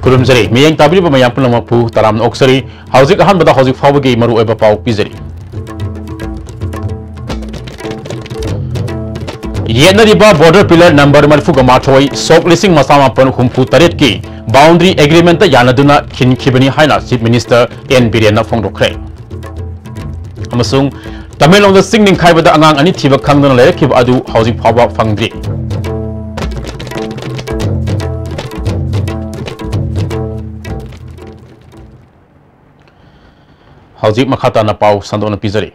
खुरुमजरी मियंग ताबिब मयाम पुनमपु तराम ओक्सरी हौजिक अहनबदा हौजिक फावगी मरु ओइबा पाउ पिजरी येनरिबा बॉर्डर पिलर नंबर मरफुगा माथोई सोक लिसिंग मसामापन हुम्फु तरेट की बाउंड्री एग्रीमेंट यानदुना खिनखिबनी हाइना चीफ मिनिस्टर एन बिरेन फोंदोखरे अमसुंग तमिलनाडु सिंगनिंग खाइबदा अंगांग अनि थिबा खंगदना लेरखिब अदु हौजिक फावबा फंगद्री हौजिक मखाता पाउ संदोन पिजरी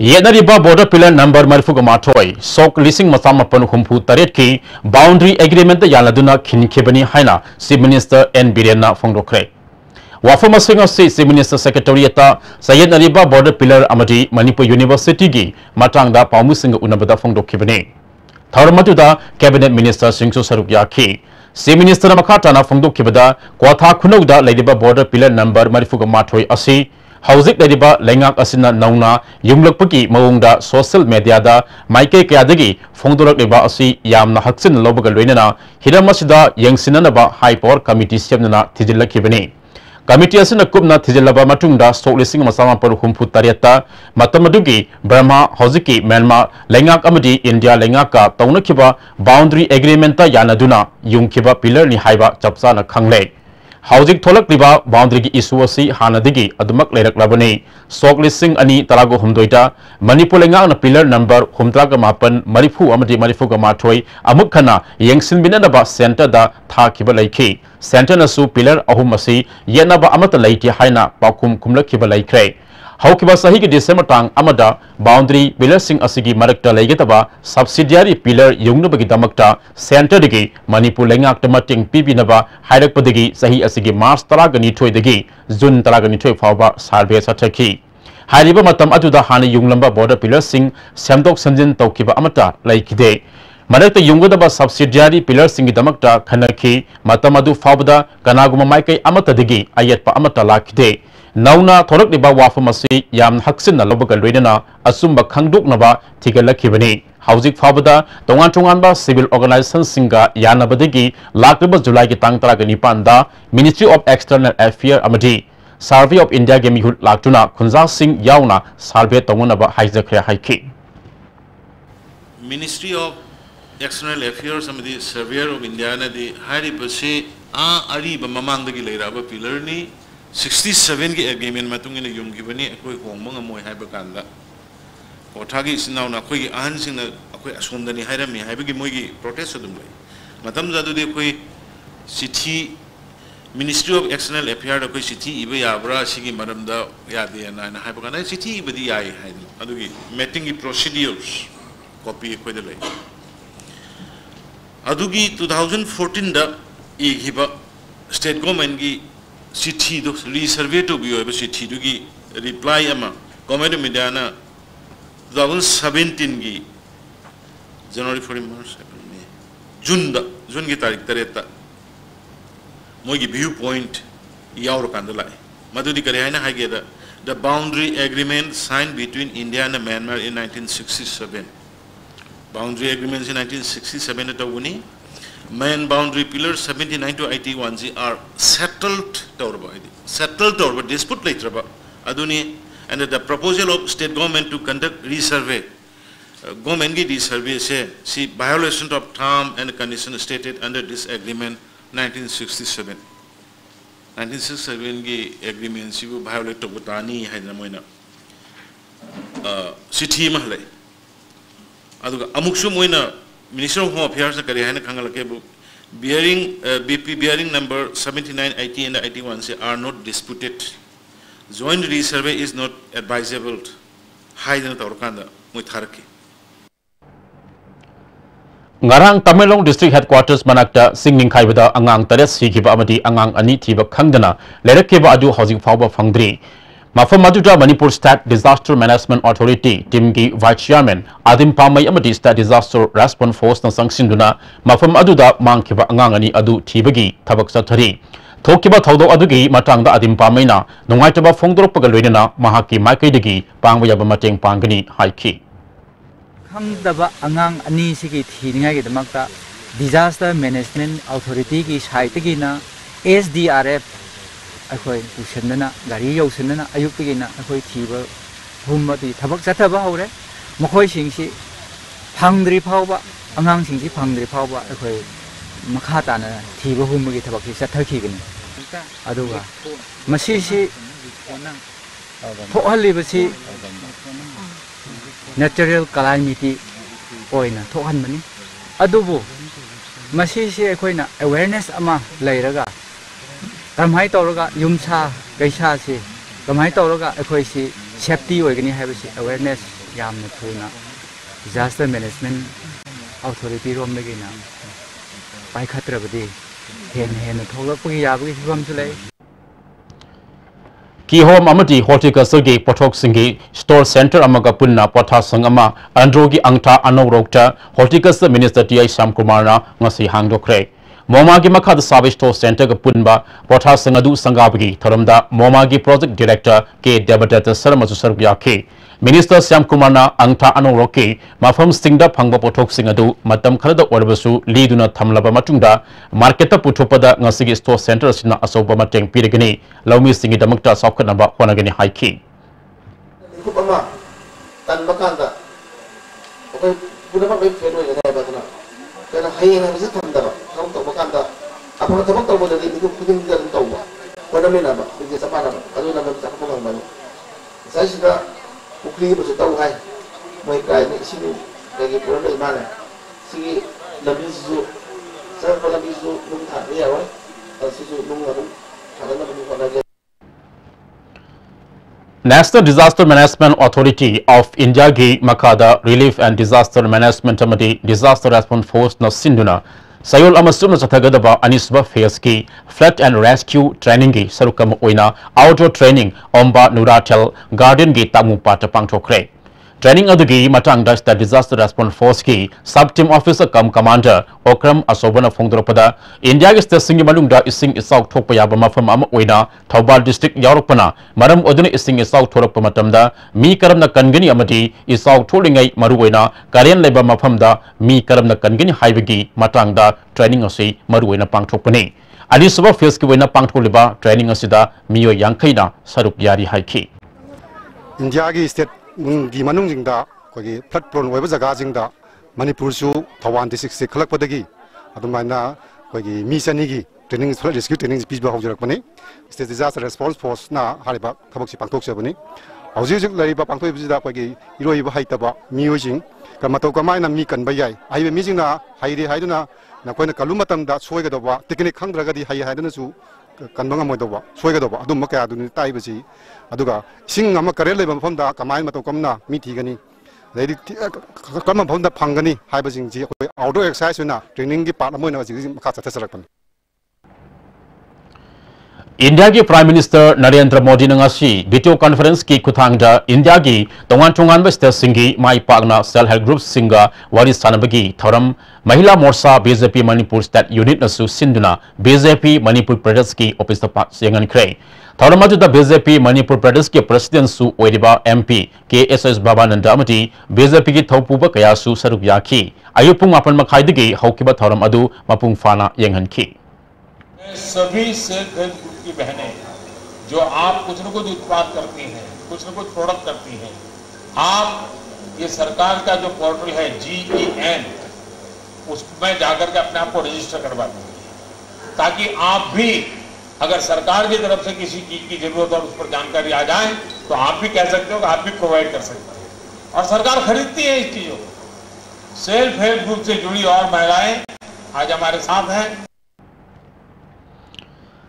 येनरिबा बॉर्डर पिलर नंबर मरफुगा माथोई सोक लिसिंग मसामापन हुम्फु तरेट की बाउंड्री एग्रीमेंट यानदुना खिनखिबनी हाइना चीफ मिनिस्टर एन बिरेन फोंदोखरे वाफम चीफ मिनिस्टर सेक्रेटरीट येनरिबा बॉर्डर पिलर अमदी मणिपुर यूनिवर्सिटी की मतांगदा पाउमुसिंग उनबदा फोंदोखिबनी थौरमदुदा कैबिनेट मिनिस्टर सिंगसु सरुक याखी चीफ मिनिस्टर मखाताना फोंदोखिबदा क्वाथा खुनौदा लेदिबा बॉर्डर पिलर नंबर मरफुगा माथोई असि हौजिक लेदिबा लेंगाक असिना नौना युंगलकपकी मवंगदा सोशल मीडियादा माइके कयादगी फोंदोरकलेबा असि यामना हक्सिन लौबगा लोइनना हिरम असिदा यंगसिननबा हाई पावर कमिटी सेमना थिजिल्लखिबनी कमिटी असिना कुपना थिजिल्लबा मतुंगदा सोक लिसिंग मसामापन हुम्फु तरेता मतमदुगी ब्रह्मा हौजिकी म्यांमार लेंगाक अमदी इंडिया लेंगाका तौनखिबा बाउंड्री एग्रीमेंट यानदुना युंखिबा पिलर नि हाइबा चपचाना खंगले हौजिक थोलक्लिबा बाउंड्री की इशू असि हानदगी अदुमक लेरक्लबनी सोक लिसिंग अनि तरागो हुमदोइटा मणिपुर लेंगाक पिलर नंबर हुमत्रागा मापन मरिफु अमदी मरिफुगा माथोई अमुक खना यंगसिनबिननबा सेंटर दा थाखिबा लैखि सेंटर नसु पिलर अहुम असि येनबा अमत लैति हाइना पाखुम खुमलखिबा लैख्रे हौकिबा सही की डिसेंबर टांग अमदा बाउंड्री पिलर सिंग असिगी मरक्ता लैगतबा सब्सिडियरी पिलर युंगनबगी दमक्ता सेंटर दगी मणिपुर लेंगाक मटिंग पिबिनबा हाइरकपदगी सही असिगी मार्च 12 दगी जून 12 फावबा सर्वे सचखी हाइरिबा मतम अदुदा हानि युंगलंबा बॉर्डर पिलर सिंग सेमदोक संजिन तौकिबा अमता लैखिदे मरक्ता युंगदबा सब्सिडियरी पिलर सिंगी दमक्ता खनखी मतम अदु फावबदा कनागुमा माइकै अमतदगी अयतपा अमता लाखिदे नौना थोरक्लिबा वाफम असि याम हक्सिन लौबगा लोइनना असुंबा खंगदोकनबा थिगलखिबनी हौजिक फावबदा तोंगान तोंगानबा सिविल ऑर्गेनाइजेशन सिंगा यानबदगी लाक्रिबा जुलाई की तांग 19 दा मिनिस्ट्री ऑफ एक्सटर्नल अफेयर अमदी सर्वे ऑफ इंडिया के मिहुत लाक्तुना खुंजा सिंह यावना सर्वे तोंगनबा हाइजखरे हाइखि मिनिस्ट्री ऑफ एक्सटर्नल अफेयर्स अमदी सर्वेयर ऑफ इंडिया नदी हारिबसे अरीबा ममांगदगी लेराबा पिलरनी 67 की एग्रीमेंट मतुंगिन युंगिबनी अखोय होंबंग मोय हाइबा कांदा कोठागी सिनावना अखोय आहन सिंग अखोय असोमदनी हाइरमी हाइबगी मोयगी प्रोटेस्ट अदुम लई मतम जादुदे अखोय city ministry of external affair अखोय सिटी इबे याब्रा सिगी मरमदा यादे ना हाइबा कांदा सिटी इबदी याई हाइदि अदुगी मीटिंग की प्रोसीड्यूर्स कॉपी अखोय दे लई अदुगी 2014 दा इगिबा स्टेट गवर्नमेंट की चिट्ठी दो रिसर्वे तो भी होय चिट्ठी दुगी रिप्लाई अमा गवर्नमेंट मीडिया ना 2017 की जनवरी फरवरी मार्च अप्रैल मई जून की तारीख तरेता मोगी व्यू पॉइंट यावर कांद लाए मधुदी करे है ना हागे the boundary agreement sign between India and Myanmar in 1967 boundary agreement in 1967 तो उनी main boundary pillars 79 to 81 are settled but dispute later aduni and the proposal of state government to conduct resurvey government ki resurvey se see violation of term and condition stated under this agreement 1967 ki agreement si violate to butani haina moina city mahle aduga amuksu moina Minister of Home Affairs kare haina khangalake bearing BP bearing number 79 80 and 81 say are not disputed joint resurvey is not advisable haidana tawrkanda moi tharke ngarang Tamenglong district headquarters manakta singning khaibada angang tares sigiba amadi angang ani thiba khangdana lerakeba adu housing fawba fangdri मफम मदुदा Manipur state disaster management authority team की vice chairman आदिम पामई अमदी state disaster response force न संगसिंदुना मफम अदुदा मांगखिबा अंगांगनी अदु थीबगी थबक चथरी थोकिबा थौदो अदुगी मतांगदा आदिम पामईना नुंगाइतबा फोंदोरपगा लोइनना महाकी माइकैदगी पांगबा याबा मतेंग पांगनी हाइखि खंगदबा अंगांग अनि सिगी थीनिंगाई दमकता डिजास्टर मैनेजमेंट अथॉरिटी की साइटगिना SDRF अखोई पुसनना गाड़ी यौसनना अयुक्तिना अखोई थीबा हुमदी थबक चथबा हौरे मखोई सिंगसी फंगद्रि फावबा अंगांग सिंगसी फंगद्रि फावबा अखोई मखा ताना थीबा हुमगी थबक चथखिगनी अदुगा मसीसी थोहलिबसी नेचुरल कैलामिटी ओइना थोहनबनी अदुबो मसीसी अखोइना अवेयरनेस अमा लैरगा कमाई तौरगा युमसा कैसा से कमाई तौरगा अखोइसी सेफ्टी होगनी हैबसी अवेयरनेस यामना थुना डिजास्टर मैनेजमेंट अथॉरिटी रोमदगिना पाइखत्रबदी हेन थोलपगी याबगी फिबमसु लै Kihom amati horticulture gi pothok singi store center amaga punna potha sangama androgi angta anorokta horticulture minister TI Shamkumar na ngasi hangdokre Moma gi makhad Savage store center ga punba potha sangadu sangabgi thoramda Moma gi project director K Debadat Sarmasu Sarbyaki Minister Shamkumar na angta anoroki mafam singda phangba pothok singadu matam kharada orbasu liduna thamlaba matungda market puthopada ngasigi store center sina asoba mateng pirigani lawmi singi damakta sokhanaba honagani haiki kupama tan bakanda okay puna pa fero ya batna kana hayena bisa thamdaba kam to bakanda apana tabak to bodadi itu puding dan tawba pada mena ba bisa sapana ba adu na ba sakapang ba sai sida ukri ba tahu hai mai kai ni sini lagi pura dari mana sini lebih zu saya kalau lebih zu nung thar ya wai sisu nung ngadum ada na nung pada National Disaster Management Authority of India gi makada Relief and Disaster Management Amadi Disaster Response Force na sinduna Sayol amasum sathagadaba anisba phase ki flood and rescue training gi sarukam oina outdoor training omba nuratel garden gi tamu pata pangthokre training adugi matang the disaster response force ki sub team officer kam commander okram asobana phongdropada India gi station gi manungda ising isau thokpa yaba mafam ama oina Thoubal district yaurokpana maram oduna ising isau thorokpa matamda mi karamna kangani amati isau tholingai maru oina karen leba mafamda mi karamna kangani haibagi matang da training asi maru oina pangthokpani ani suba phase ki oina pangtholiba training asida miyo yangkhaina saruk yari haiki India gi state mungi manung jingda kogi flood prone weba jaga jingda Manipur su Thawaan district se khalak padagi adumaina kogi mission gi training flood rescue training speech ba hawjarak pani state disaster response force na hariba thabak si pangthok sabani hawjik lariba pangthoi bijida kogi iroi ba haitaba miojing kamato kamaina mi kan bayai aibe mi jingna haire haiduna na koina kalumatam da soiga doba technique khangdraga di hai haiduna su kanbanga moidoba soiga doba adum maka aduni taibasi aduga sing ama karel leba mafamda kamai mato kamna mi thigani lady kamma mafamda phangani haiba jingji outdoor exercise na training gi part amoina jigi makha chathasarakpan India ki Prime Minister Narendra Modi ngasi video conference ki kuthangda India ki tongan ba state singi mai pagna self help group singa wari sanabagi thoram Mahila Morcha BJP Manipur state unit nasu sinduna BJP Manipur Pradesh ki office ta yengan kre thoramadu da BJP Manipur Pradesh ki president su oiriba MP KSS Babananda amati BJP ki thopuba kaya su saruk yaki ayupung apan makhaidigi haukiba thoram adu mapung fana yengan ki सभी self help group की बहनें जो आप कुछ न कुछ उत्पाद करती हैं, कुछ न कुछ प्रोडक्ट करती हैं, आप ये सरकार का जो पोर्टल है GEN उसमें जाकर के अपने आप को रजिस्टर करवा दीजिए ताकि आप भी अगर सरकार की तरफ से किसी चीज की जरूरत और उस पर जानकारी आ जाए तो आप भी कह सकते हो कि आप भी प्रोवाइड कर सकते हैं और सरकार खरीदती है इस चीजों को। सेल्फ हेल्प ग्रुप से जुड़ी और महिलाएं आज हमारे साथ हैं।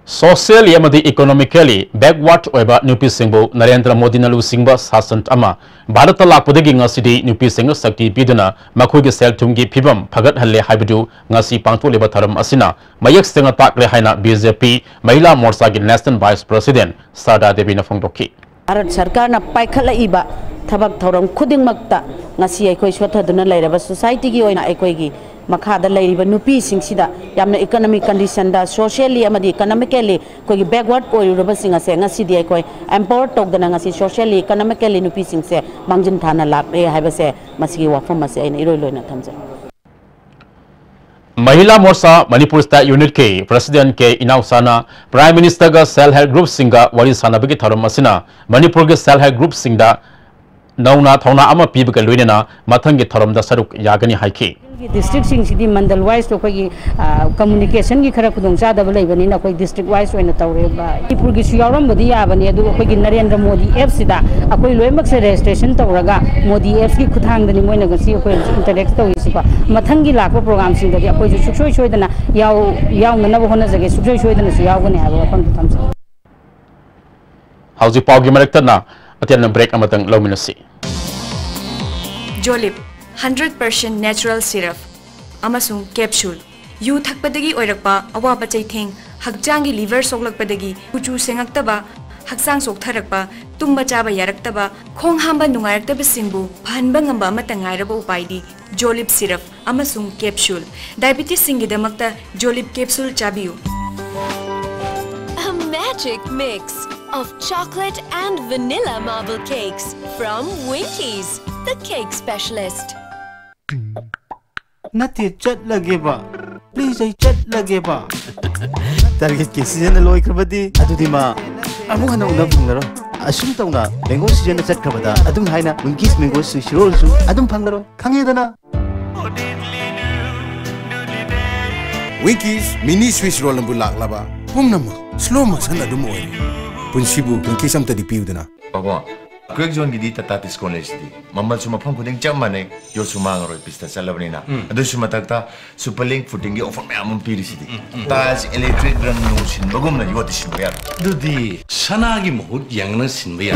Social yamadi economically backward oiba nupi singbo Narendra Modi nalu singba sasan ama Bharat lakpodagi ngasidi nupi singa sakti biduna makhogi sel thumgi phibam phagat halle haibadu ngasi pangtho leba tharam asina mayak singa takle haina BJP Mahila Morcha gi National Vice President Sada Devi na phongdoki Bharat Sarkar na paikhala iba thabak thoram khuding makta ngasi aikoi swathaduna lairaba society gi oina aikoi gi makhada lairiba nupi singsida yamna economic condition da socially amadi economically koi backward oiraba singa se ngasi di koi empower tokdana ngasi socially economically nupi singse mangjin thana lakre haiba se masigi wafam ase aina iroi loina thamja महिला मोर्चा Manipur state unit के president के इनाउसाना prime minister का self help group सिंगा worry सानबगी थरम मसिना Manipur के self help group सिंगा नौना थौना अमा पीबगा लोइनेना मथंगी थरमदा सरुक यागनी हाइकी डिस्ट्रिक्ट सिंह मंडल वाइज तो कोई कम्युनिकेशन की खरा खुदों चादब लेबनी कोई डिस्ट्रिक्ट वाइज तौरे मणिपुर की यावरमबदी याबनी अखोई नरेंद्र मोदी एप से अखोई लोइमक से रजिस्ट्रेशन तौरगा मोदी एप की खुथांगदनी मोइना गसी अखोई इंटरेक्ट तौइसिको मथंगी लाखो प्रोग्राम सिंगदि अखोई सुक्सोय सोयदना यावनब होनजगे सुक्सोय सोयदना सु यावगनी हाबो वफम थमसे हौजी पाउगी मरक्तना अत्यन break अमतंग लौमिनसी जोलिप 100% natural syrup amasung capsule yu thakpadagi oirakpa awaba chaitheng hakjangi liver soklakpadagi kuchu sengaktaba haksang soktharakpa tumba chaba yaraktaba khong hamba nungairaktaba singbu phanba ngamba matangairaba upaidi jolip syrup amasung capsule diabetes singidamakta jolip capsule chabiu a magic mix of chocolate and vanilla marble cakes from Winkies, the cake specialist. Nati chat lagi ba, please ay chat lagi ba. Target ke season na loy krabadi, adu di ma. Amo hana unang panglaro. Asum tau na mango season na chat krabada. Adum hai na Winkies mango sushi roll su. Adum panglaro. Kange da na. Winkies mini Swiss roll ambu lak laba. Pum nama slow motion adum oil. Punsibu Winkies am tadi piu dana. Papa. Quick zone gidi tatatis college di. Mamal cuma pam puding jam mana yo cuma ngaroi pista salabni na. Ado cuma takta superlink footing offer me amum piri sidi. Tas electric run nusin bagum na yo tisin bayar. Dudi sanagi mohut yang na sin bayar.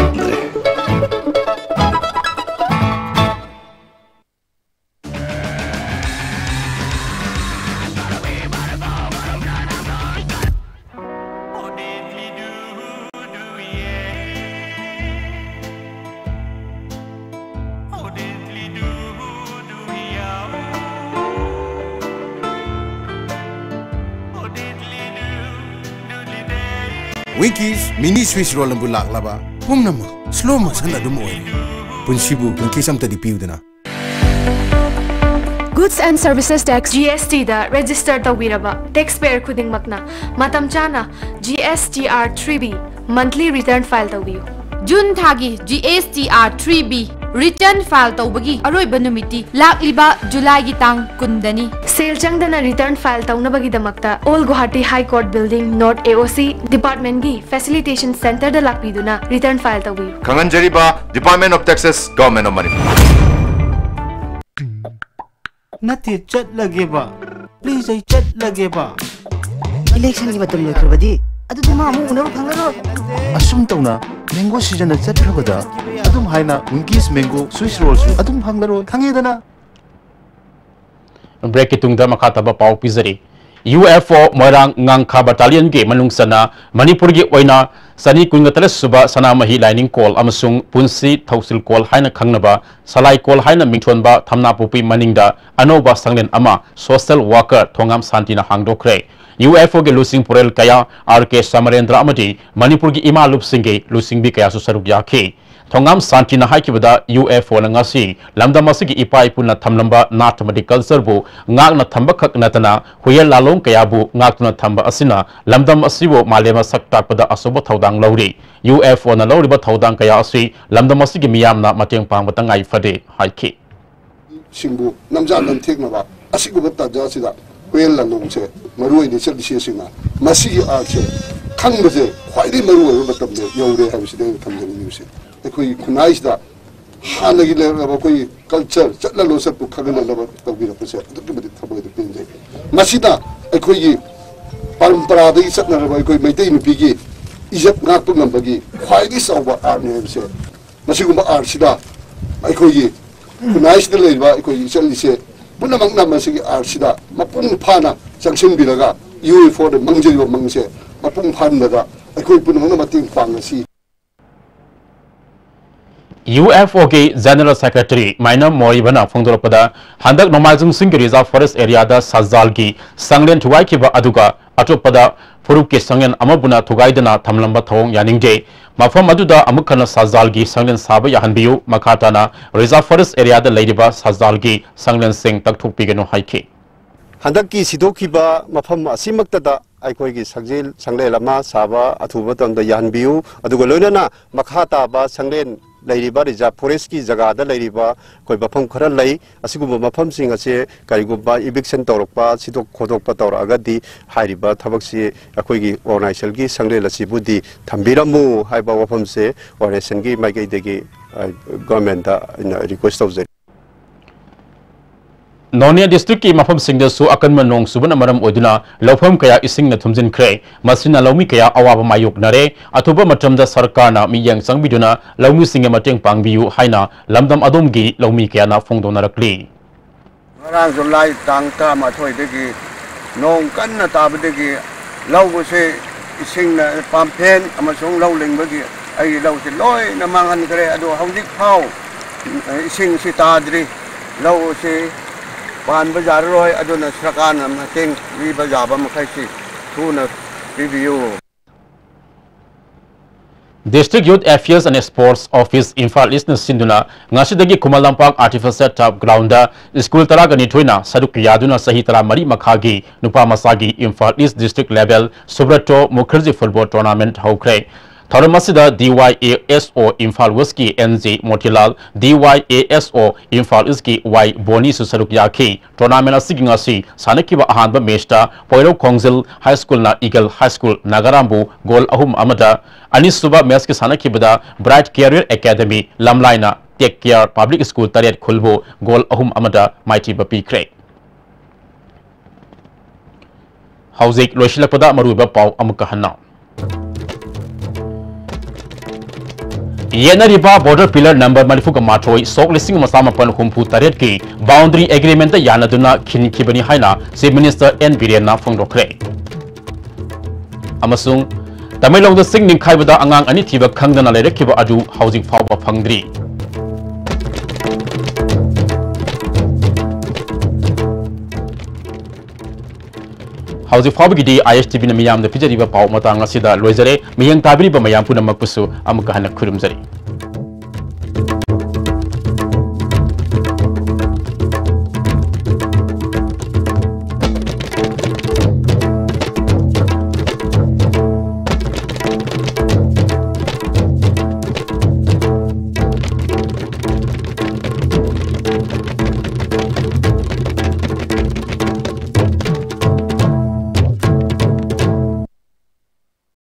Winkies mini Swiss roll ambu lak laba. Pum nama slow motion adum oil. Punsibu Winkies am tadi piu dana. Goods and Services Tax GST da register tawiraba taxpayer khuding makna matam chana GSTR 3B monthly return file tawiyu June thagi GSTR 3B return file tawbagi aroi banumiti lakliba July gi tang kundani sale changdana return file tawnabagi damakta All Guwahati High Court Building North AOC Department gi Facilitation Center da lakpiduna return file tawiyu Kanganjariba Department of Taxes Government of Manipur Nati chat lagi ba, please ay chat lagi ba. Election gi matum loy krabadi adu di ma amu unaru panglaro. Asum tau na mango season na chat krabada. Adum hai na Winkies mango Swiss roll su adum panglaro kange dana. Break itung da makataba pau pizari. UFO Moirang Ngangkha Battalion ge manungsana Manipur gi oina sani kungatale suba sanamahi lining call amasung punsi thausil call haina khangnaba salai call haina mingthonba thamna pupi maningda anoba sanglen ama social worker thongam santina hangdokre UFO ge lusing purel kaya RK Samarendra amati Manipur gi ima lup singe lusing bi kaya su saruk yakhe thongam santina haikibada UFO na ngasi lamdamasi gi ipai punna thamlamba nathmati culture bu ngakna thamba khak natana huyel lalong kaya bu ngakna thamba asina lamdam asibo malema sakta pada asobo thaudang lauri UFO na lauri ba thaudang kaya asi lamdam asi gi miyamna mateng pangbatang ai fade haiki singbu namja nam thekna ba asigu batta ja sida huyel lalong se maroi ni chal dise singa masi gi a che khangbaje khwaidi maroi ba tamde yore habiside thamjani nuse ekoi kunais da hanagi le koi culture chatla lo sat khagana la tawbira pase adukki badi thabai de pinje masida ekoi gi parampara da isatna ra ekoi meitei nupi gi ijat ngak pu ngambagi khwaidi sawba arne se masigumba ar sida ekoi gi kunais de le ba ekoi chali se punamang na masigi ar sida mapung phana changsin biraga UFO de mangje yo mangse mapung phan da ekoi punamang na mating pangasi UFO के general secretary minor मोरिबना फोंदोरपदा हंदक नोमाइजुंग Singh reserve forest area दा सजाल की संगलेन थुगाई किबा अदुगा अटोपदा फुरुक के संगलेन अमबुना थुगाइदना थमलंबा थोंग यानिंगे मफम अदुदा अमुखना सजाल की संगलेन साब याहनबियु मखाताना रिजर्व फॉरेस्ट एरिया दा लेदिबा सजाल की संगलेन सिंह तकथुक पिगनो हाइके हंदकी सिदोखिबा मफम असिमक्तदा अखोगी संगजेल संगलेलमा साबा अथुबा तमदा यानबियु अदुगा लोइनना मखा ताबा संगलेन लैरिबा रिजर्व फॉरेस्ट की जगह लैरिबा कोई मफम खरा लै असिगुम मफम सिंग असे करिगुबा इविक्शन तौरपा सिदोक खोदोकपा तौरगदी हारिबा थबकसी अखोगी ऑर्गेनाइजेशन की संगलेल असिबुदी थंबिरमु हाइबा वफम से ऑर्गेनाइजेशन की माइकैदगी गवर्नमेंट रिक्वेस्ट तौजरी नोनिया डिस्ट्रिक्ट की मफम सिंह दसु अकन नोंग सुबन मरम ओदुना लौफम कया इसिंग न थुमजिन ख्रे मसिना लौमी कया अवाब मायुक नरे अथुबा मतमदा सरकारना मियंग संगबिदुना लौमी सिंग Matang पांगबियु हाइना लमदम अदोमगी लौमी कयाना फोंदोनरकली ngurang July tang ta ma thoi degi nong kan na ta bdegi lau se ising na pampen amasong lau lingbagi ai lau se loi na mangan kre ado haudik phau ising si tadri lau se pan bazar roi aduna sarkar na mateng ri bazar ba makai si thuna review District Youth Affairs and Sports Office Imphal East Sinduna ngasidagi Kumalampak Artificial Turf Ground School Taragani Tuina Saduk Yaduna Sahitara Mari Makhagi Nupa Masagi Imphal East District Level Subrato Mukherjee Football Tournament Haukre Tharamasida DYASO Imphal West ki NJ Motilal DYASO Imphal East ki Y Boni Susaruk Yaki Tournament asigi ngasi sanakiba ahanba matchta Poiro Kongzil High School na Eagle High School Nagarambu goal ahum amada Anisuba match ki sanakibada Bright Career Academy Lamlaina Take Care Public School Tariat Khulbo goal ahum amada Mighty Bapi Craig Hauzik Loshilakpada Maruba Pau Amukahana Yenariba border pillar number Marifuka Matroi Sok Listing Masamapan Humpu Taret ki boundary agreement Yanaduna Kinikibani Haina Chief Minister N. Birena Fongdokre Amasung Tamilong the Singing Kaibada Angang Anitiba Kangdana Lerekiba Adu Housing Fauba Pangdri Housing Fauba Gidi ISTB na Miyam the Pijariba Pau Matanga Sida Loizare Miyang Tabiri Bamayam Puna Mapusu Amukahana Kurumzari